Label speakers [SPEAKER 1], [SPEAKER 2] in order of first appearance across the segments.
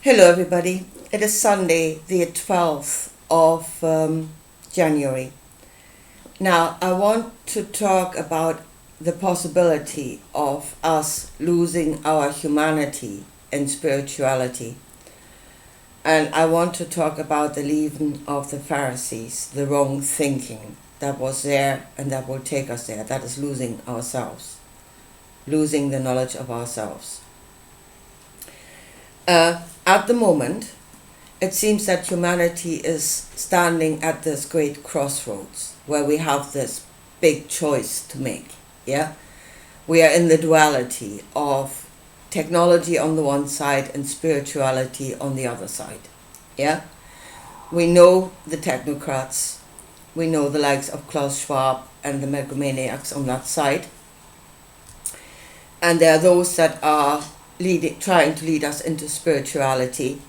[SPEAKER 1] Hello everybody, it is Sunday the 12th of January. Now I want to talk about the possibility of us losing our humanity and spirituality. And I want to talk about the leaven of the Pharisees, the wrong thinking that was there and that will take us there. That is losing ourselves, losing the knowledge of ourselves. At the moment, it seems that humanity is standing at this great crossroads where we have this big choice to make. Yeah, we are in the duality of technology on the one side and spirituality on the other side. Yeah, we know the technocrats, we know the likes of Klaus Schwab and the megalomaniacs on that side, and there are those that are trying to lead us into spirituality.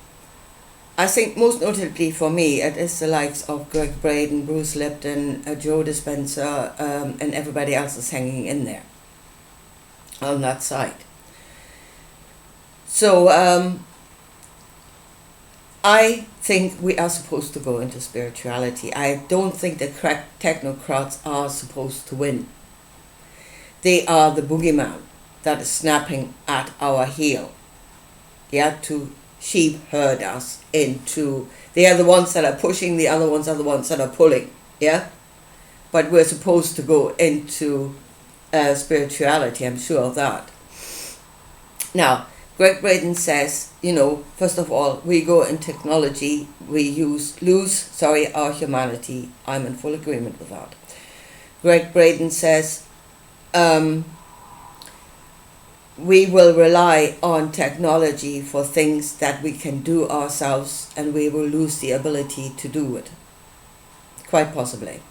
[SPEAKER 1] I think most notably for me, it is the likes of Greg Braden, Bruce Lipton, Joe Dispenza, and everybody else is hanging in there on that side. So I think we are supposed to go into spirituality. I don't think the technocrats are supposed to win. They are the boogeyman that is snapping at our heel, to sheep herd us into, they are the ones that are pushing, the other ones are the ones that are pulling, but we're supposed to go into spirituality, I'm sure of that. Now, Greg Braden says, first of all, we go in technology, we lose our humanity. I'm in full agreement with that. Greg Braden says, we will rely on technology for things that we can do ourselves, and we will lose the ability to do it, quite possibly.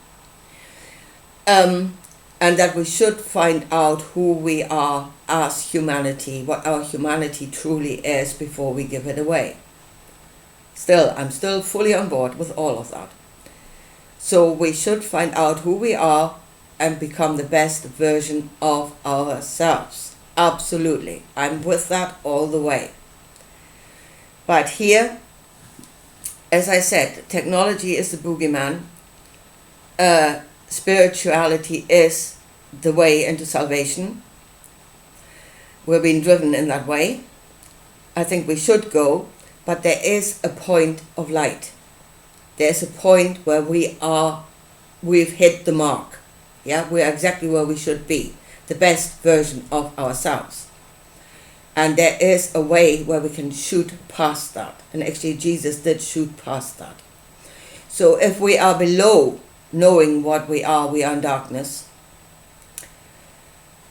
[SPEAKER 1] And that we should find out who we are as humanity, what our humanity truly is before we give it away. I'm still fully on board with all of that. So we should find out who we are and become the best version of ourselves. Absolutely. I'm with that all the way. But here, as I said, technology is the boogeyman. Spirituality is the way into salvation. We're being driven in that way. I think we should go, but there is a point of light. There's a point where we've hit the mark. We're exactly where we should be. The best version of ourselves. And there is a way where we can shoot past that. And actually Jesus did shoot past that. So if we are below knowing what we are in darkness.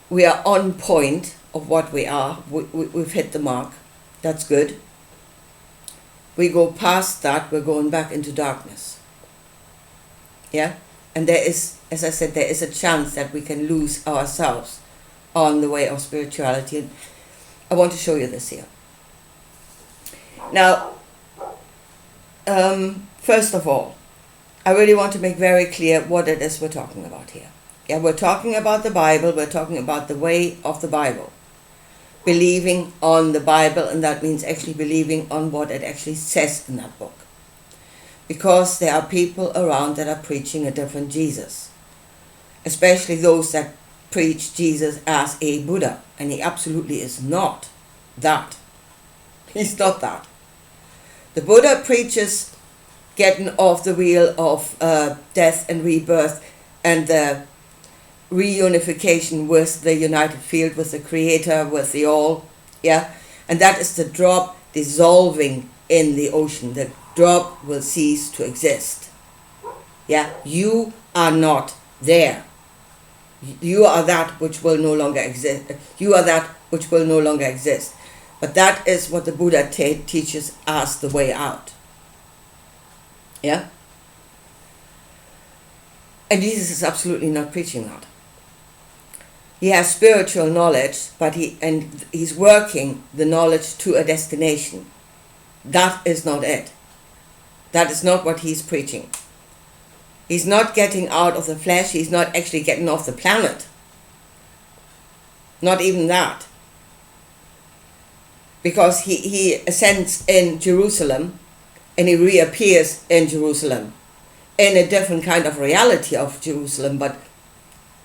[SPEAKER 1] We are on point of what we are. We've hit the mark. That's good. We go past that, we're going back into darkness. And there is, as I said, there is a chance that we can lose ourselves on the way of spirituality. And I want to show you this here. Now, first of all, I really want to make very clear what it is we're talking about here. We're talking about the Bible, we're talking about the way of the Bible. Believing on the Bible, and that means actually believing on what it actually says in that book. Because there are people around that are preaching a different Jesus. Especially those that preach Jesus as a Buddha. And he absolutely is not that. He's not that. The Buddha preaches getting off the wheel of death and rebirth and the reunification with the united field, with the Creator, with the all. And that is the drop dissolving in the ocean. The drop will cease to exist. You are not there. You are that which will no longer exist. You are that which will no longer exist. But that is what the Buddha teaches as the way out. And Jesus is absolutely not preaching that. He has spiritual knowledge, but he's working the knowledge to a destination. That is not it. That is not what he's preaching. He's not getting out of the flesh. He's not actually getting off the planet. Not even that. because he ascends in Jerusalem and he reappears in Jerusalem in a different kind of reality of Jerusalem, but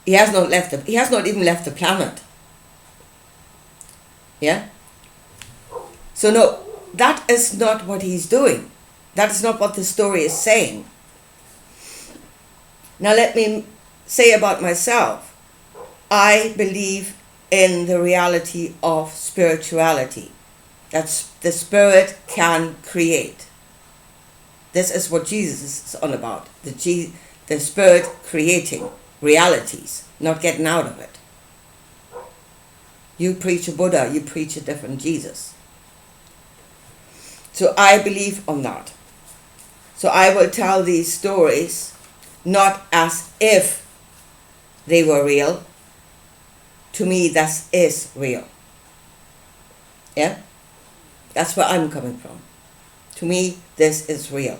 [SPEAKER 1] he has not even left the planet. Yeah? So no, that is not what he's doing. That is not what the story is saying. Now let me say about myself, I believe in the reality of spirituality. That the Spirit can create. This is what Jesus is on about. The Spirit creating realities, not getting out of it. You preach a Buddha, you preach a different Jesus. So I believe on that. So I will tell these stories not as if they were real. To me, that is real. Yeah? That's where I'm coming from. To me, this is real.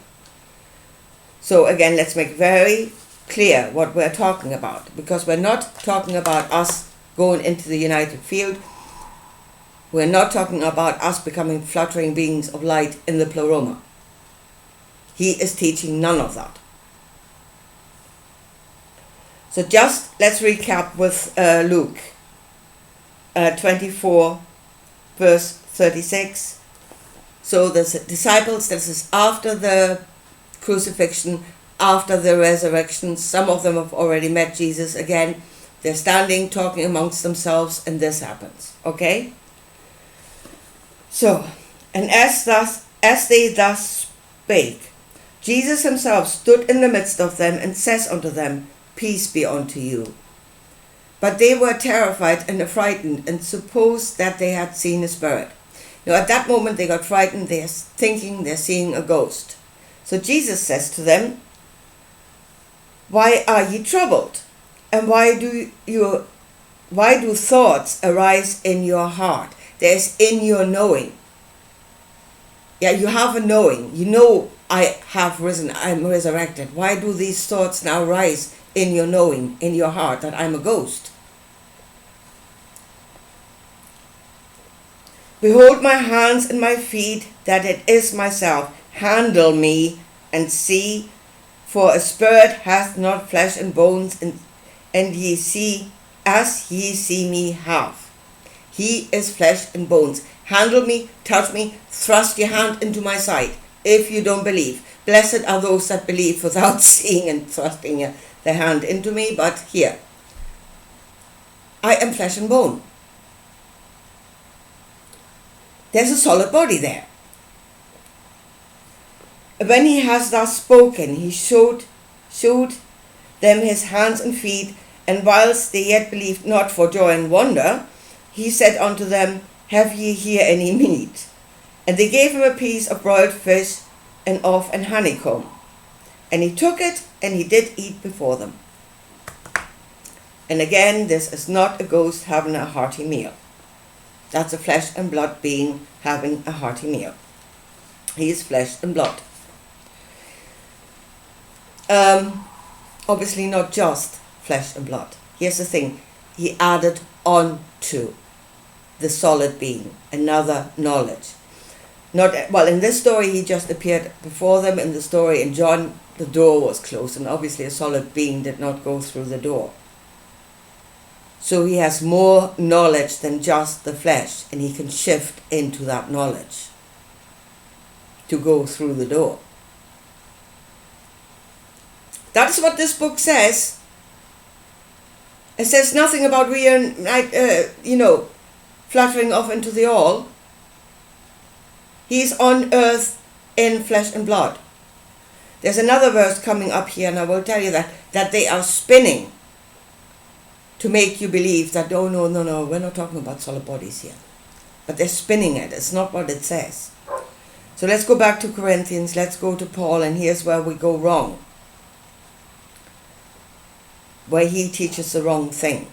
[SPEAKER 1] So again, let's make very clear what we're talking about, because we're not talking about us going into the united field. We're not talking about us becoming fluttering beings of light in the pleroma. He is teaching none of that. So just let's recap with Luke 24 verse 36. So the disciples, this is after the crucifixion, after the resurrection. Some of them have already met Jesus again. They're standing, talking amongst themselves, and this happens. Okay? So, and as they thus spake, Jesus himself stood in the midst of them and says unto them, Peace be unto you. But they were terrified and affrighted, and supposed that they had seen a spirit. At that moment they got frightened. They're thinking they're seeing a ghost. So Jesus says to them, Why are ye troubled? And why do thoughts arise in your heart? There's in your knowing. Yeah, you have a knowing. You know I have risen, I'm resurrected. Why do these thoughts now rise in your knowing, in your heart, that I'm a ghost? Behold my hands and my feet, that it is myself. Handle me and see, for a spirit hath not flesh and bones, and ye see as ye see me have. He is flesh and bones. Handle me, touch me, thrust your hand into my side, if you don't believe. Blessed are those that believe without seeing and thrusting their hand into me, but here. I am flesh and bone. There's a solid body there. When he has thus spoken, he showed them his hands and feet, and whilst they yet believed not for joy and wonder, he said unto them, Have ye here any meat? And they gave him a piece of broiled fish and of an honeycomb. And he took it, and he did eat before them. And again, this is not a ghost having a hearty meal. That's a flesh and blood being having a hearty meal. He is flesh and blood. Obviously not just flesh and blood. Here's the thing. He added on to the solid being another knowledge. In this story he just appeared before them. In the story in John, the door was closed, and obviously a solid being did not go through the door. So he has more knowledge than just the flesh, and he can shift into that knowledge to go through the door. That's what this book says. It says nothing about fluttering off into the all. He's on earth in flesh and blood. There's another verse coming up here, and I will tell you that they are spinning to make you believe that, oh, no, we're not talking about solid bodies here. But they're spinning it. It's not what it says. So let's go back to Corinthians. Let's go to Paul, and here's where we go wrong. Where he teaches the wrong thing.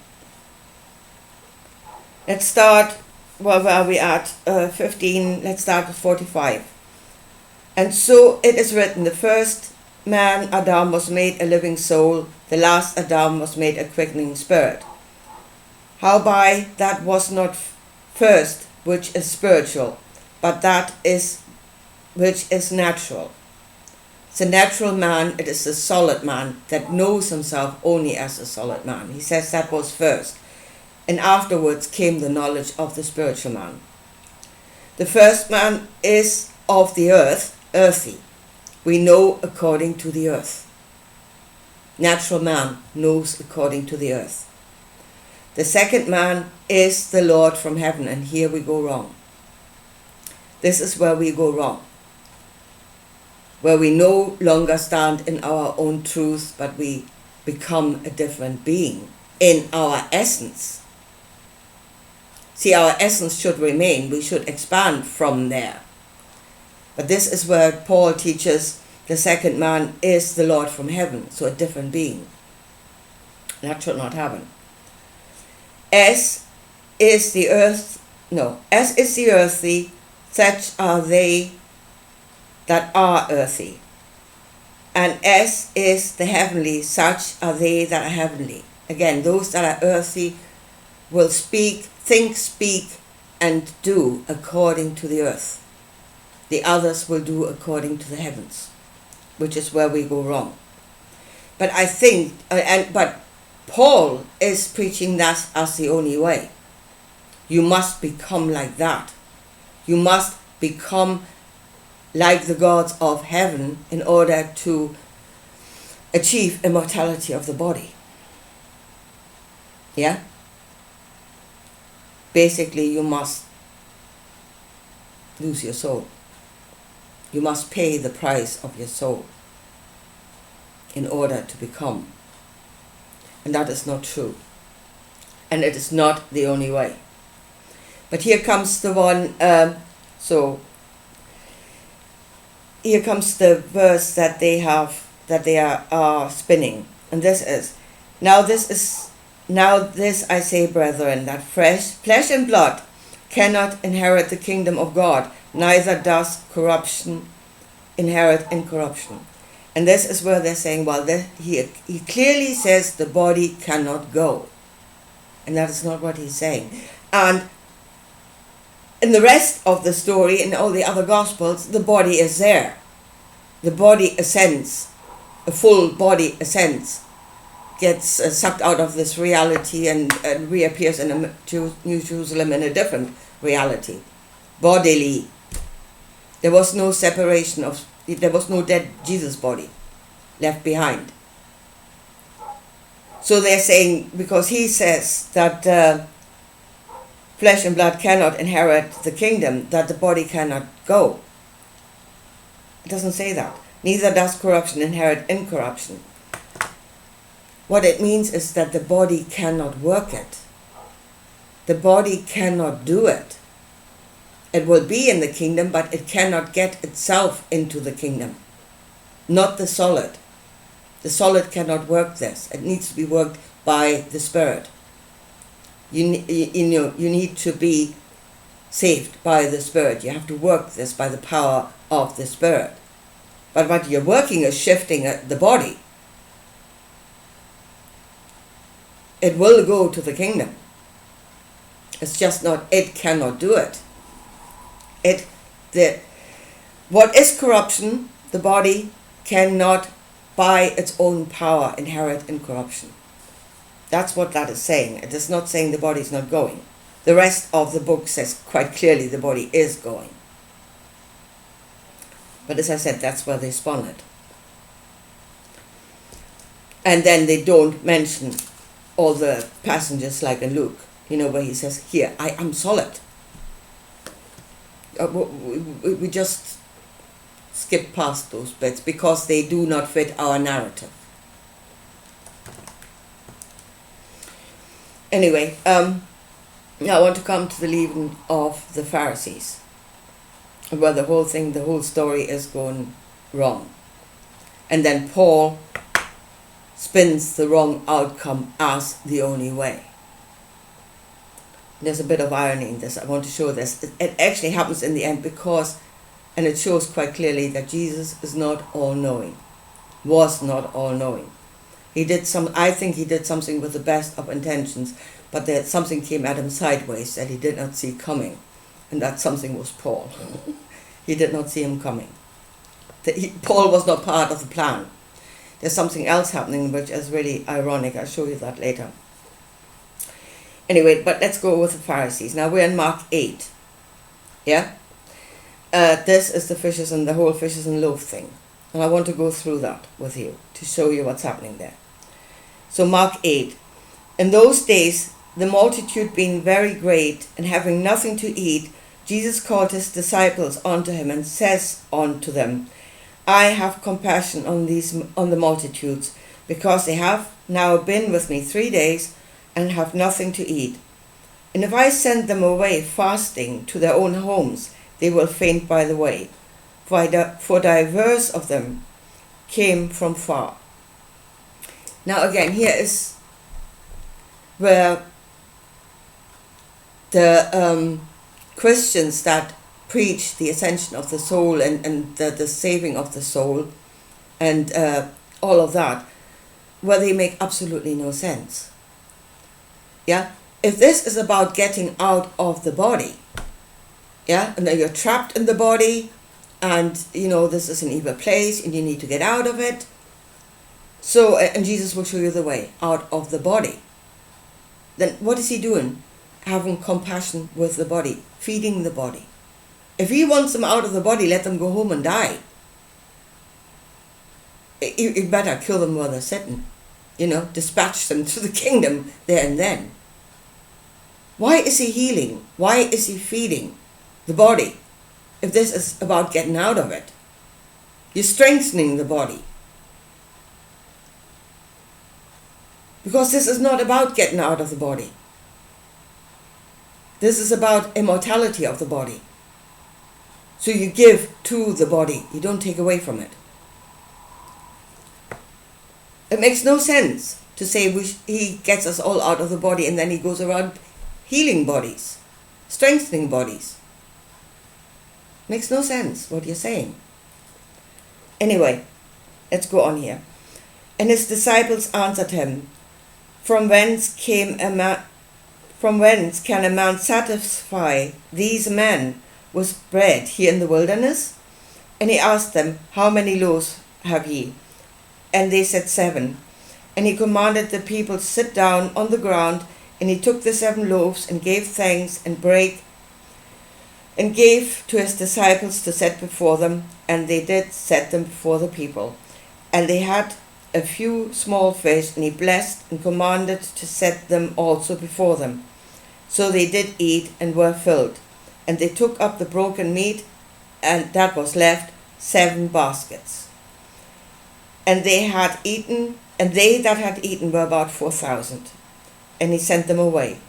[SPEAKER 1] Let's start, where are we at? 15, let's start with 45. And so it is written, the first man, Adam, was made a living soul. The last Adam was made a quickening spirit. Howbei that was not first which is spiritual, but that is which is natural. It's a natural man, it is the solid man that knows himself only as a solid man. He says that was first. And afterwards came the knowledge of the spiritual man. The first man is of the earth, earthy. We know according to the earth. Natural man knows according to the earth. The second man is the Lord from heaven, and here we go wrong. This is where we go wrong. Where we no longer stand in our own truth, but we become a different being in our essence. See, our essence should remain. We should expand from there. But this is where Paul teaches the second man is the Lord from heaven, so a different being. That should not happen. As is the earthly, such are they that are earthy. And as is the heavenly, such are they that are heavenly. Again, those that are earthy will think, speak, and do according to the earth. The others will do according to the heavens, which is where we go wrong. But I think, but Paul is preaching that as the only way. You must become like that. You must become like the gods of heaven in order to achieve immortality of the body. Yeah? Basically, you must lose your soul. You must pay the price of your soul in order to become. And that is not true. And it is not the only way. But here comes the one, here comes the verse that they are spinning. And this is, now this I say, brethren, that flesh and blood cannot inherit the kingdom of God, neither does corruption inherit incorruption. And this is where they're saying, well, he clearly says the body cannot go. And that is not what he's saying. And in the rest of the story, in all the other Gospels, the body is there. The body ascends, a full body ascends, gets sucked out of this reality and reappears in a New Jerusalem in a different reality, bodily. There was no separation there was no dead Jesus body left behind. So they're saying, because he says that flesh and blood cannot inherit the kingdom, that the body cannot go. It doesn't say that. Neither does corruption inherit incorruption. What it means is that the body cannot work it. The body cannot do it. It will be in the kingdom, but it cannot get itself into the kingdom. Not the solid. The solid cannot work this. It needs to be worked by the Spirit. You need to be saved by the Spirit. You have to work this by the power of the Spirit. But what you're working is shifting the body. It will go to the kingdom. It's just not, it cannot do it. What is corruption? The body cannot by its own power inherit incorruption. That's what that is saying. It is not saying the body is not going. The rest of the book says quite clearly the body is going. But as I said, that's where they spun it. And then they don't mention all the passages like in Luke, where he says, here, I am solid. We just skip past those bits because they do not fit our narrative. Anyway, now I want to come to the leaven of the Pharisees, where the whole story is going wrong. And then Paul spins the wrong outcome as the only way. There's a bit of irony in this. I want to show this. It actually happens in the end because, and it shows quite clearly that Jesus is not all-knowing, was not all-knowing. I think he did something with the best of intentions, but something came at him sideways that he did not see coming. and that something was Paul. He did not see him coming. Paul was not part of the plan. There's something else happening which is really ironic. I'll show you that later. Anyway, but let's go with the Pharisees. Now we're in Mark 8. Yeah? This is the fishes and the whole fishes and loaf thing. And I want to go through that with you to show you what's happening there. So Mark 8. In those days, the multitude being very great and having nothing to eat, Jesus called his disciples unto him and says unto them, I have compassion on the multitudes, because they have now been with me 3 days and have nothing to eat. And if I send them away fasting to their own homes, they will faint by the way, for divers of them came from far. Now again, here is where the Christians that preach the ascension of the soul and the saving of the soul and all of that, where they make absolutely no sense. Yeah? If this is about getting out of the body, yeah, and then you're trapped in the body, and this is an evil place and you need to get out of it, so and Jesus will show you the way out of the body, then what is he doing? Having compassion with the body, feeding the body. If he wants them out of the body, let them go home and die. You better kill them while they're sitting. Dispatch them to the kingdom there and then. Why is he healing? Why is he feeding the body? If this is about getting out of it, you're strengthening the body. Because this is not about getting out of the body. This is about immortality of the body. So you give to the body, you don't take away from it. It makes no sense to say he gets us all out of the body and then he goes around healing bodies, strengthening bodies. Makes no sense what you're saying. Anyway, let's go on here. And his disciples answered him, From whence can a man satisfy these men with bread here in the wilderness? And he asked them, How many loaves have ye? And they said 7. And he commanded the people to sit down on the ground, and he took the 7 loaves and gave thanks and brake, and gave to his disciples to set before them, and they did set them before the people. And they had a few small fish, and he blessed and commanded to set them also before them. So they did eat and were filled. And they took up the broken meat, and that was left, 7 baskets. And they that had eaten were about 4,000. And he sent them away.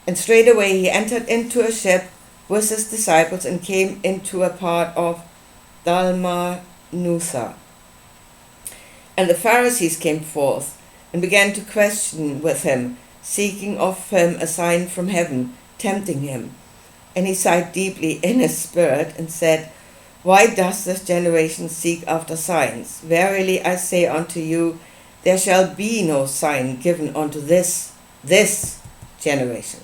[SPEAKER 1] And straightway he entered into a ship with his disciples and came into a part of Dalmanutha. And the Pharisees came forth and began to question with him, seeking of him a sign from heaven, tempting him. And he sighed deeply in his spirit and said, Why does this generation seek after signs? Verily I say unto you, there shall be no sign given unto this generation.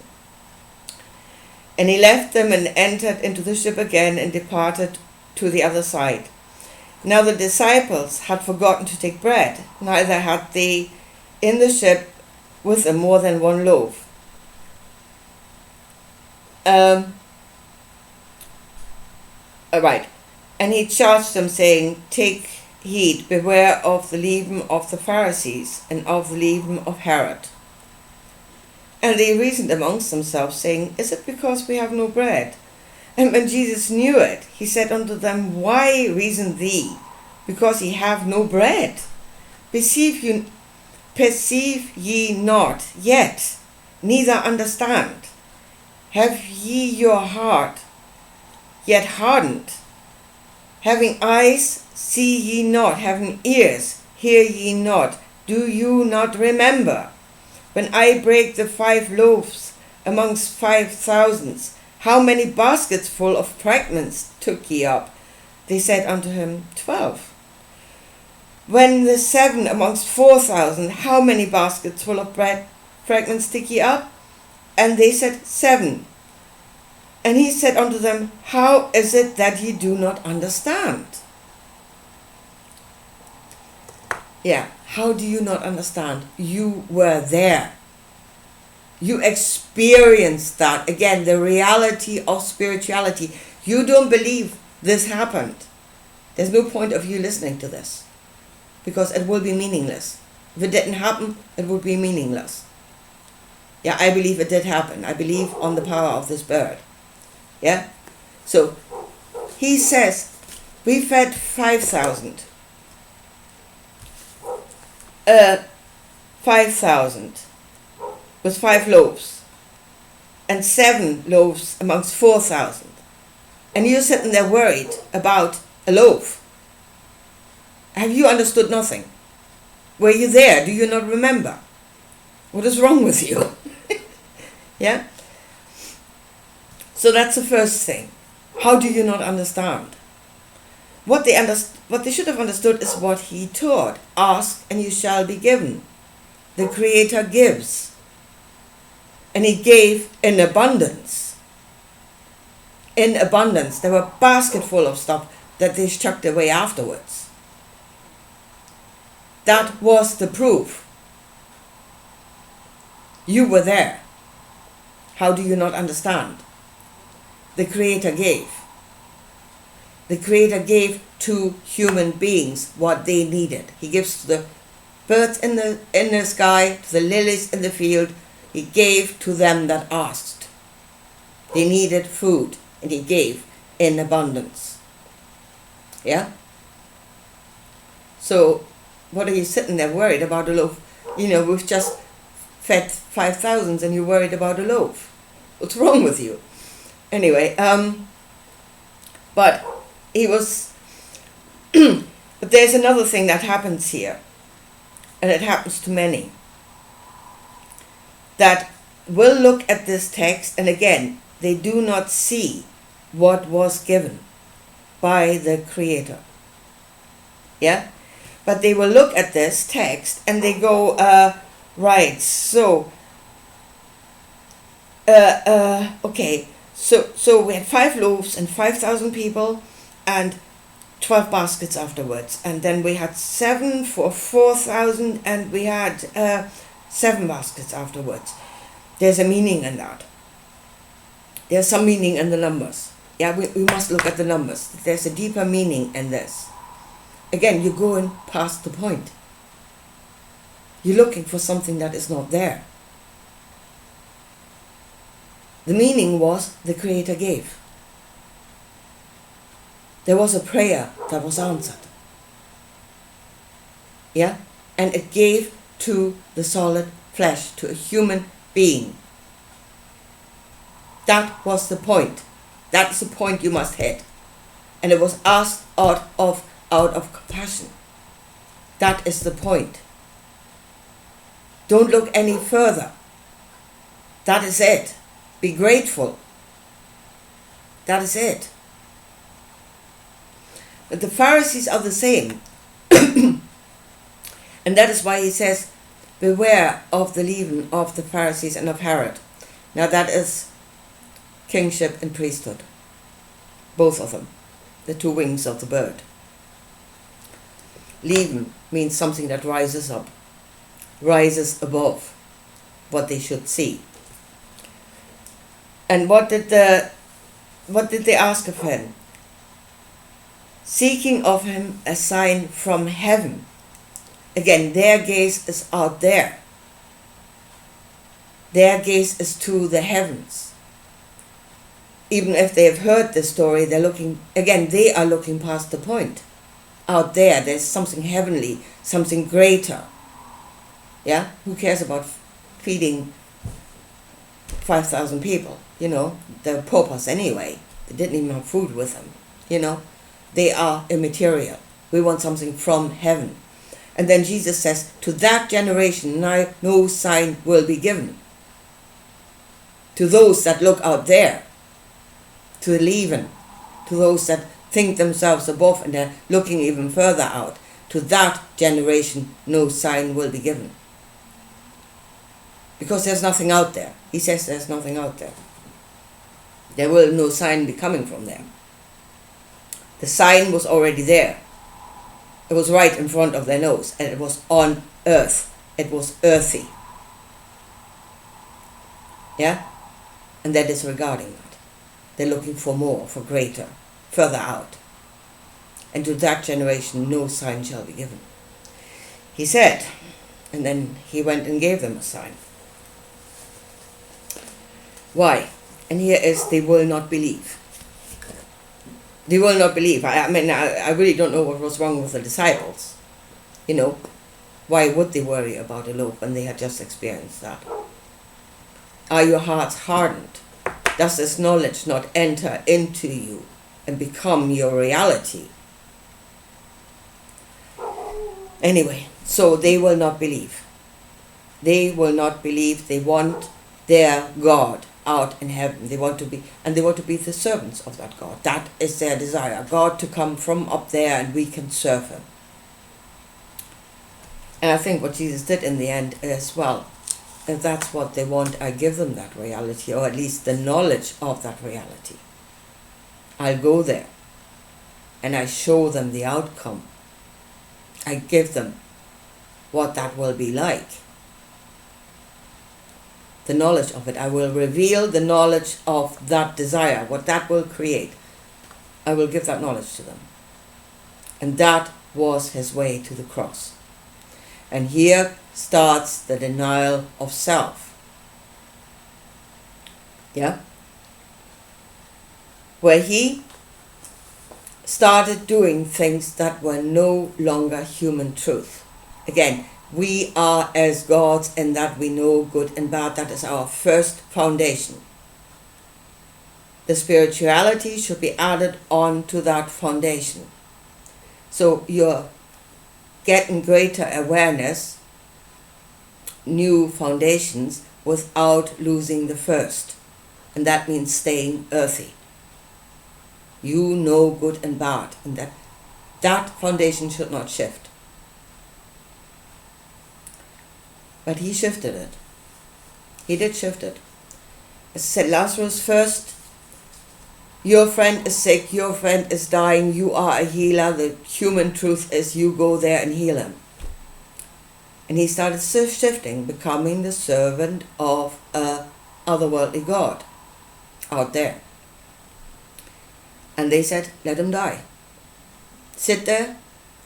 [SPEAKER 1] And he left them and entered into the ship again and departed to the other side. Now the disciples had forgotten to take bread, neither had they in the ship with them more than 1 loaf. Right. And he charged them, saying, Take heed, beware of the leaven of the Pharisees and of the leaven of Herod. And they reasoned amongst themselves, saying, Is it because we have no bread? And when Jesus knew it, he said unto them, Why reason ye, because ye have no bread? Perceive ye not yet, neither understand? Have ye your heart yet hardened? Having eyes, see ye not? Having ears, hear ye not? Do you not remember? When I brake the 5 loaves amongst 5,000, how many baskets full of fragments took ye up? They said unto him, 12. When the 7 amongst 4,000, how many baskets full of bread fragments took ye up? And they said, 7. And he said unto them, how is it that ye do not understand? Yeah, how do you not understand? You were there. You experienced that. Again, the reality of spirituality. You don't believe this happened. There's no point of you listening to this, because it will be meaningless. If it didn't happen, it would be meaningless. Yeah, I believe it did happen. I believe on the power of this bird. Yeah? So, he says, we fed 5,000. 5,000 with 5 loaves. And 7 loaves amongst 4,000. And you're sitting there worried about a loaf. Have you understood nothing? Were you there? Do you not remember? What is wrong with you? Yeah? So that's the first thing. How do you not understand? What they should have understood is what he taught. Ask and you shall be given. The Creator gives. And he gave in abundance. In abundance. There were a basket full of stuff that they chucked away afterwards. That was the proof. You were there. How do you not understand? The Creator gave. The Creator gave to human beings what they needed. He gives to the birds in the sky, to the lilies in the field. He gave to them that asked. They needed food, and he gave in abundance. Yeah? So, what are you sitting there worried about a loaf? You know, we've just fed 5,000 and you're worried about a loaf. What's wrong with you? Anyway, but he was, but there's another thing that happens here, and it happens to many, that will look at this text, and again, they do not see what was given by the Creator. Yeah? But they will look at this text, and they go, right, so, okay, so we had 5 loaves and 5,000 people and 12 baskets afterwards. And then we had 7 for 4,000 and we had 7 baskets afterwards. There's a meaning in that. There's some meaning in the numbers. Yeah, we must look at the numbers. There's a deeper meaning in this. Again, you're going past the point. You're looking for something that is not there. The meaning was the Creator gave. There was a prayer that was answered. Yeah? And it gave to the solid flesh, to a human being. That was the point. That's the point you must hit. And it was asked out of compassion. That is the point. Don't look any further. That is it. Be grateful. That is it. But the Pharisees are the same. And that is why he says, beware of the leaven of the Pharisees and of Herod. Now that is kingship and priesthood. Both of them. The 2 wings of the bird. Leaven means something that rises up. Rises above what they should see. And what did they ask of him? Seeking of him a sign from heaven. Again, their gaze is out there. Their gaze is to the heavens. Even if they have heard the story, they're looking, again, they are looking past the point. Out there, there's something heavenly, something greater. Yeah? Who cares about feeding 5,000 people? You know, they're paupers anyway. They didn't even have food with them. You know, they are immaterial. We want something from heaven. And then Jesus says, to that generation no sign will be given. To those that look out there, to Leaven, to those that think themselves above and they're looking even further out, to that generation no sign will be given. Because there's nothing out there. He says there's nothing out there. There will no sign be coming from there. The sign was already there. It was right in front of their nose, and it was on earth. It was earthy. Yeah? And they're disregarding that. They're looking for more, for greater, further out. And to that generation no sign shall be given. He said, and then he went and gave them a sign. Why? And here is, they will not believe. They will not believe. I really don't know what was wrong with the disciples. Why would they worry about a loaf when they had just experienced that? Are your hearts hardened? Does this knowledge not enter into you and become your reality? Anyway, so they will not believe. They will not believe. They want their God out in heaven. They want to be the servants of that God. That is their desire. God to come from up there and we can serve him. And I think what Jesus did in the end as well, if that's what they want, I give them that reality, or at least the knowledge of that reality. I'll go there and I show them the outcome. I give them what that will be like. The knowledge of it. I will reveal the knowledge of that desire, what that will create. I will give that knowledge to them. And that was his way to the cross. And here starts the denial of self. Yeah? Where he started doing things that were no longer human truth. Again, we are as gods in that we know good and bad. That is our first foundation. The spirituality should be added on to that foundation. So you're getting greater awareness, new foundations, without losing the first. And that means staying earthy. You know good and bad, and that foundation should not shift. But he shifted it. He did shift it. As I said, Lazarus first, your friend is sick, your friend is dying, you are a healer. The human truth is you go there and heal him. And he started shifting, becoming the servant of a otherworldly God out there. And they said, let him die. Sit there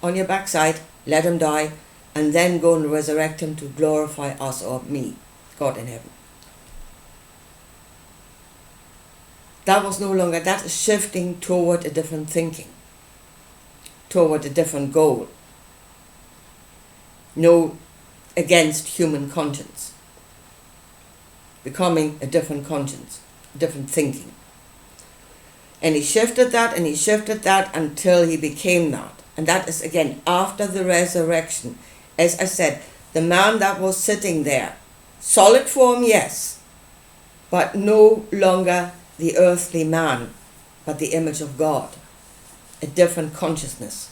[SPEAKER 1] on your backside, let him die, and then go and resurrect him to glorify us or me, God in heaven. That was no longer, that is shifting toward a different thinking, toward a different goal. No, against human conscience. Becoming a different conscience, different thinking. And he shifted that until he became that. And that is again after the resurrection. As I said, the man that was sitting there, solid form, yes, but no longer the earthly man, but the image of God, a different consciousness.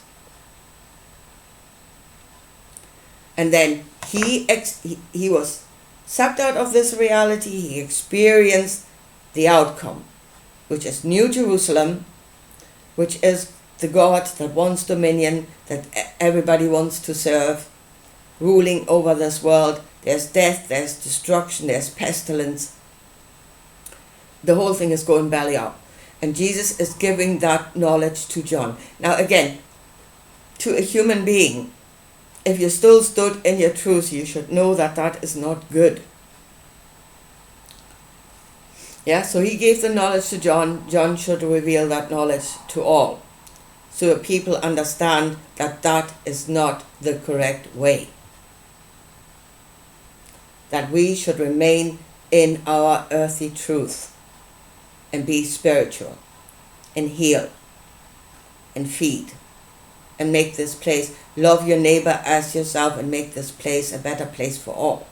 [SPEAKER 1] And then he was sucked out of this reality. He experienced the outcome, which is New Jerusalem, which is the God that wants dominion, that everybody wants to serve, ruling over this world. There's death, there's destruction, there's pestilence. The whole thing is going belly up. And Jesus is giving that knowledge to John. Now again, to a human being, if you still stood in your truth, you should know that that is not good. Yeah, so he gave the knowledge to John. John should reveal that knowledge to all, so people understand that that is not the correct way. That we should remain in our earthly truth and be spiritual and heal and feed and make this place, love your neighbor as yourself, and make this place a better place for all.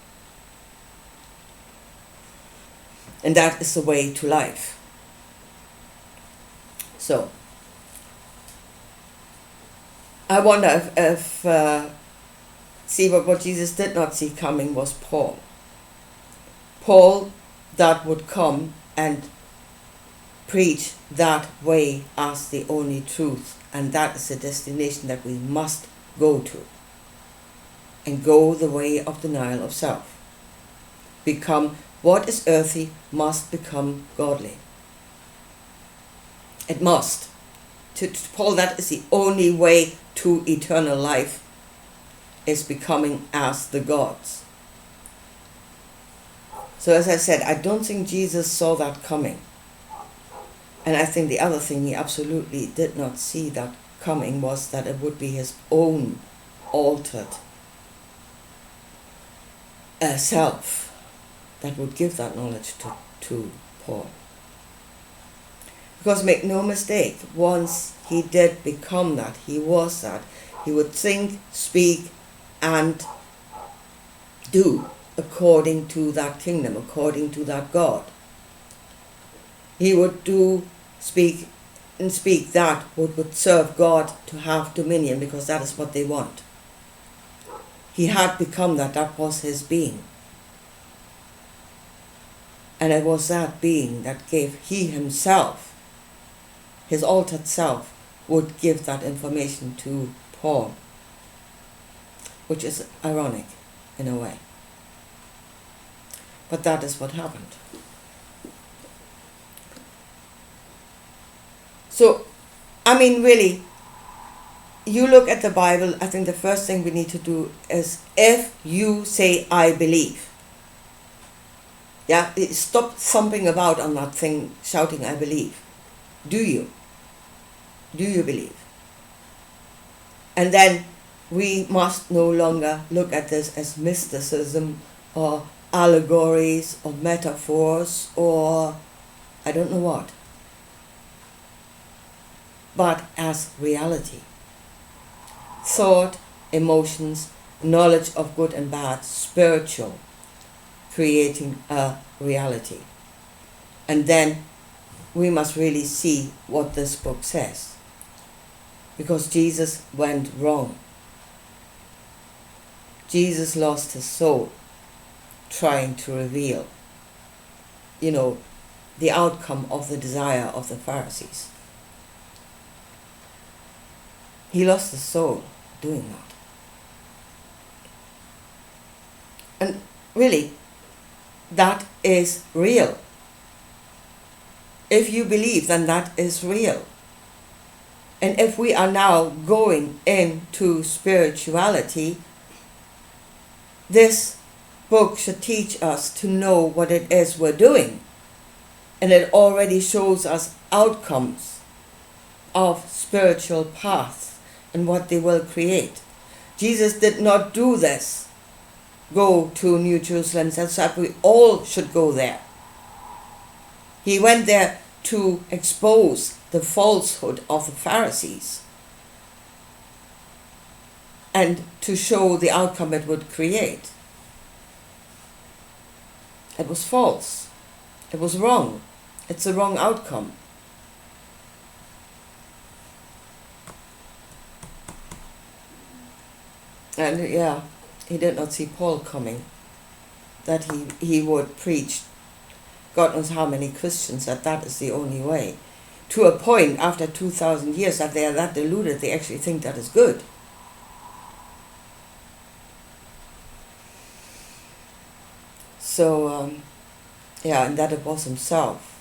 [SPEAKER 1] And that is the way to life. So, I wonder if see, what Jesus did not see coming was Paul. Paul that would come and preach that way as the only truth, and that is the destination that we must go to. And go the way of denial of self. Become what is earthy must become godly. It must. To Paul, that is the only way to eternal life, is becoming as the gods. So as I said, I don't think Jesus saw that coming. And I think the other thing he absolutely did not see that coming was that it would be his own altered self that would give that knowledge to Paul. Because make no mistake, once he did become that, he was that, he would think, speak, and do according to that kingdom, according to that God. He would do, speak that would serve God to have dominion, because that is what they want. He had become that, that was his being. And it was that being that gave he himself, his altered self, would give that information to Paul, which is ironic in a way. But that is what happened. So, I mean, really, you look at the Bible, I think the first thing we need to do is, if you say, I believe, yeah, stop thumping about on that thing, shouting, I believe. Do you? Do you believe? And then we must no longer look at this as mysticism or allegories or metaphors or I don't know what, but as reality. Thought, emotions, knowledge of good and bad, spiritual, creating a reality. And then we must really see what this book says. Because Jesus went wrong. Jesus lost his soul trying to reveal, the outcome of the desire of the Pharisees. He lost his soul doing that. And really, that is real. If you believe, then that is real. And if we are now going into spirituality, this book should teach us to know what it is we're doing. And it already shows us outcomes of spiritual paths and what they will create. Jesus did not do this. Go to New Jerusalem and said we all should go there. He went there to expose the falsehood of the Pharisees and to show the outcome it would create. It was false. It was wrong. It's a wrong outcome. And he did not see Paul coming, that he would preach God knows how many Christians that is the only way. To a point, after 2,000 years, that they are that deluded, they actually think that is good. So, and that it was himself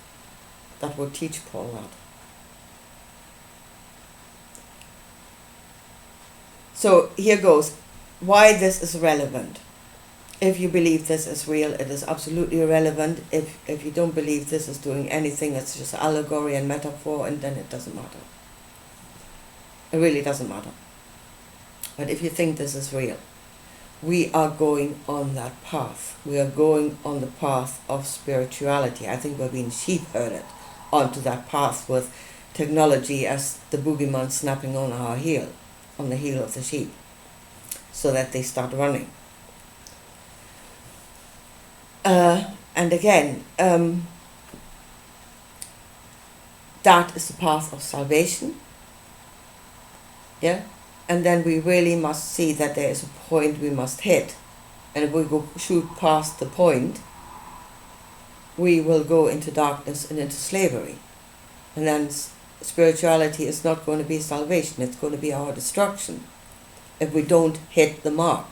[SPEAKER 1] that would teach Paul that. So, here goes. Why this is relevant. If you believe this is real, it is absolutely irrelevant. If you don't believe this is doing anything, it's just allegory and metaphor, and then it doesn't matter. It really doesn't matter. But if you think this is real, we are going on that path. We are going on the path of spirituality. I think we're being sheep-herded onto that path with technology as the boogeyman snapping on our heel, on the heel of the sheep, so that they start running. And again, that is the path of salvation. Yeah? And then we really must see that there is a point we must hit. And if we shoot past the point, we will go into darkness and into slavery. And then spirituality is not going to be salvation, it's going to be our destruction if we don't hit the mark.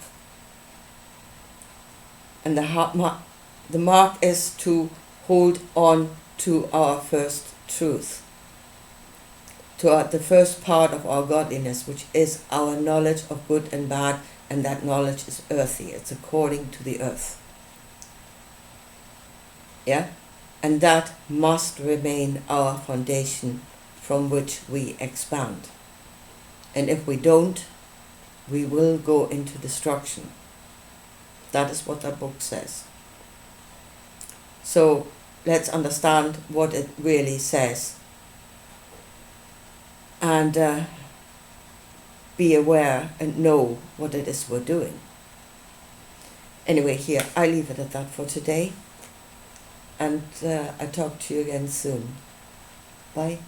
[SPEAKER 1] And the mark is to hold on to our first truth, to the first part of our godliness, which is our knowledge of good and bad, and that knowledge is earthy, it's according to the earth. Yeah? And that must remain our foundation from which we expand. And if we don't, we will go into destruction. That is what that book says. So let's understand what it really says, and be aware and know what it is we're doing. Anyway, here, I leave it at that for today, and I talk to you again soon. Bye.